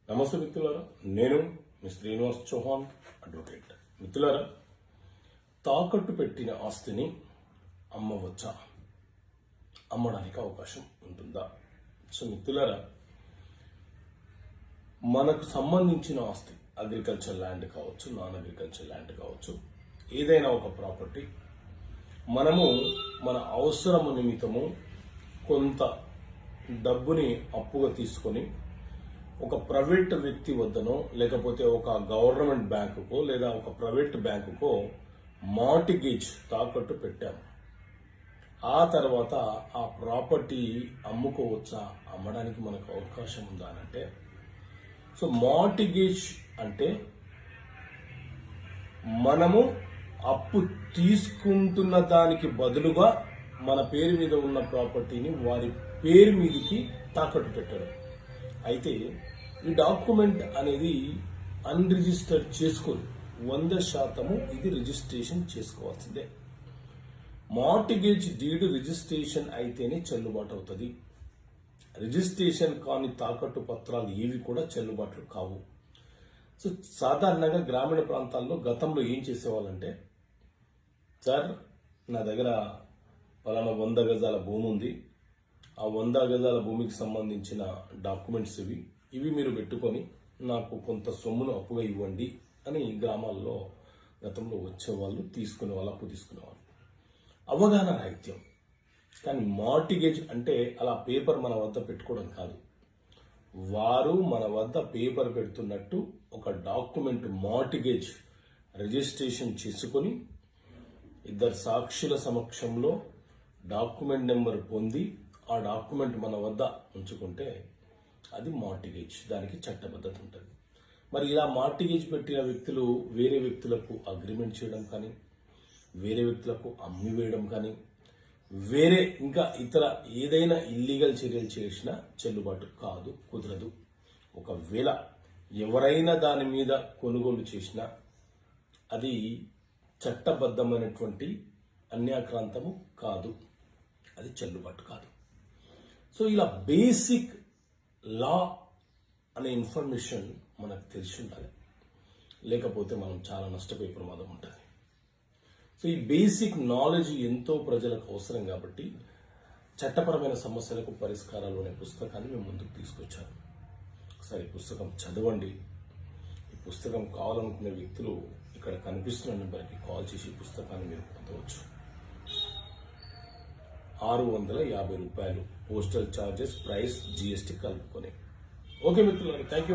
నమస్తే మిత్రులారా, నేను మీ శ్రీనివాస్ చౌహాన్ అడ్వకేట్. మిత్రులారా, తాకట్టు పెట్టిన ఆస్తిని అమ్మవచ్చా? అమ్మడానికి అవకాశం ఉంటుందా? సో మిత్రులారా, మనకు సంబంధించిన ఆస్తి అగ్రికల్చర్ ల్యాండ్ కావచ్చు, నాన్ అగ్రికల్చర్ ల్యాండ్ కావచ్చు, ఏదైనా ఒక ప్రాపర్టీ మనము మన అవసరము నిమిత్తము కొంత డబ్బుని అప్పుగా తీసుకొని ఒక ప్రైవేట్ వ్యక్తి వద్దనో లేకపోతే ఒక గవర్నమెంట్ బ్యాంకుకో లేదా ఒక ప్రైవేట్ బ్యాంకుకో మార్టిగేజ్ తాకట్టు పెట్టాము. ఆ తర్వాత ఆ ప్రాపర్టీ అమ్ముకోవచ్చా? అమ్మడానికి మనకు అవకాశం ఉందా అంటే, సో మార్టిగేజ్ అంటే మనము అప్పు తీసుకుంటున్న దానికి బదులుగా మన పేరు మీద ఉన్న ప్రాపర్టీని వారి పేరు మీదకి తాకట్టు పెట్టడం. అయితే ఈ డాక్యుమెంట్ అనేది అన్రిజిస్టర్డ్ చేసుకొని 100% ఇది రిజిస్ట్రేషన్ చేసుకోవాల్సిందే. మార్టిగేజ్ డీడ్ రిజిస్ట్రేషన్ అయితేనే చెల్లుబాటు అవుతుంది. రిజిస్ట్రేషన్ కాని తాకట్టు పత్రాలు ఏవి కూడా చెల్లుబాట్లు కావు. సో సాధారణంగా గ్రామీణ ప్రాంతాల్లో గతంలో ఏం చేసేవాళ్ళంటే, సార్ నా దగ్గర పలానా 100 గజాల భూమి ఉంది, ఆ 100 గజాల భూమికి సంబంధించిన డాక్యుమెంట్స్ ఇవి మీరు పెట్టుకొని నాకు కొంత సొమ్మును అప్పుగా ఇవ్వండి అని గ్రామాల్లో గతంలో వచ్చేవాళ్ళు, తీసుకునేవాళ్ళు, అప్పు తీసుకునేవాళ్ళు. అవగాహన రాహిత్యం. కానీ మార్టిగేజ్ అంటే అలా పేపర్ మన వద్ద పెట్టుకోవడం కాదు. వారు మన వద్ద పేపర్ పెడుతున్నట్టు ఒక డాక్యుమెంట్ మార్టిగేజ్ రిజిస్ట్రేషన్ చేసుకొని 2 సాక్షుల సమక్షంలో డాక్యుమెంట్ నెంబర్ పొంది ఆ డాక్యుమెంట్ మన వద్ద ఉంచుకుంటే అది మార్టిగేజ్. దానికి చట్టబద్ధత ఉంటుంది. మరి ఇలా మార్టిగేజ్ పెట్టిన వ్యక్తులు వేరే వ్యక్తులకు అగ్రిమెంట్ చేయడం కానీ, వేరే వ్యక్తులకు అమ్మి వేయడం కానీ, వేరే ఇంకా ఇతర ఏదైనా ఇల్లీగల్ చర్యలు చేసినా చెల్లుబాటు కాదు, కుదరదు. ఒకవేళ ఎవరైనా దాని మీద కొనుగోలు చేసినా అది చట్టబద్ధమైనటువంటి అన్యాక్రాంతము కాదు, అది చెల్లుబాటు కాదు. సో ఇలా బేసిక్ లా అనే ఇన్ఫర్మేషన్ మనకు తెలిసి ఉండాలి, లేకపోతే మనం చాలా నష్టపోయే ప్రమాదం ఉంటుంది. సో ఈ బేసిక్ నాలెడ్జ్ ఎంతో ప్రజలకు అవసరం కాబట్టి చట్టపరమైన సమస్యలకు పరిష్కారాలు అనే పుస్తకాన్ని మేము ముందుకు తీసుకొచ్చాము. ఒకసారి ఈ పుస్తకం చదవండి. ఈ పుస్తకం కావాలనుకునే వ్యక్తులు ఇక్కడ కనిపిస్తున్న నెంబర్కి కాల్ చేసి ఈ పుస్తకాన్ని మీరు పొందవచ్చు. 650 రూపాయలు పోస్టల్ ఛార్జెస్, ప్రైస్, GST కలుపుకొని. ఓకే మిత్రులారా, థ్యాంక్ యూ.